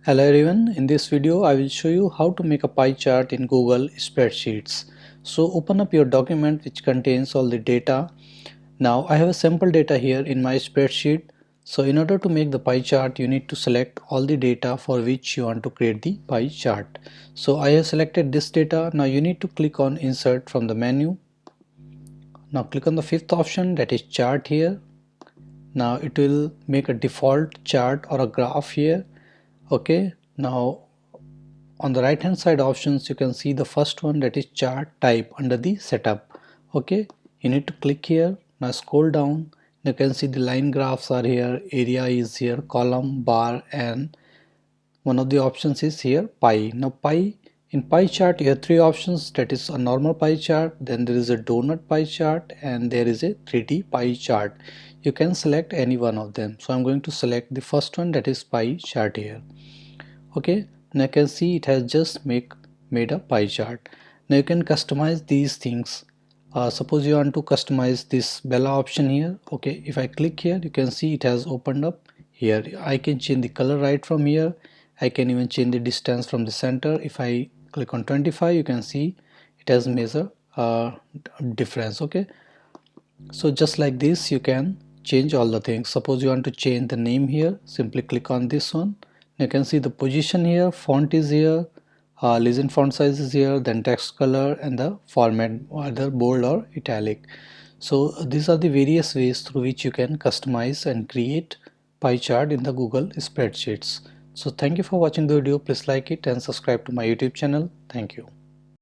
Hello everyone, in this video I will show you how to make a pie chart in Google Spreadsheets. So open up your document which contains all the data. Now I have a sample data here in my spreadsheet. So in order to make the pie chart you need to select all the data for which you want to create the pie chart. So I have selected this data. Now you need to click on insert from the menu. Now click on the fifth option, that is chart here. Now it will make a default chart or a graph here. Okay, now on the right hand side options you can see the first one, that is chart type under the setup. Okay, you need to click here. Now scroll down, you can see the line graphs are here, area is here, column, bar, and one of the options is here pie. Now pie, in pie chart you have three options, that is a normal pie chart, then there is a donut pie chart, and there is a 3D pie chart. You can select any one of them. So I'm going to select the first one, that is pie chart here. Okay, now you can see it has just made a pie chart. Now you can customize these things. Suppose you want to customize this Bella option here. Okay, if I click here you can see it has opened up here. I can change the color right from here. I can even change the distance from the center. If I click on 25 you can see it has measure difference. Okay, so just like this you can change all the things. Suppose you want to change the name here, simply click on this one. You can see the position here, font is here, legend font size is here, then text color and the format, either bold or italic. So these are the various ways through which you can customize and create pie chart in the Google Spreadsheets. So thank you for watching the video. Please like it and subscribe to my YouTube channel. Thank you.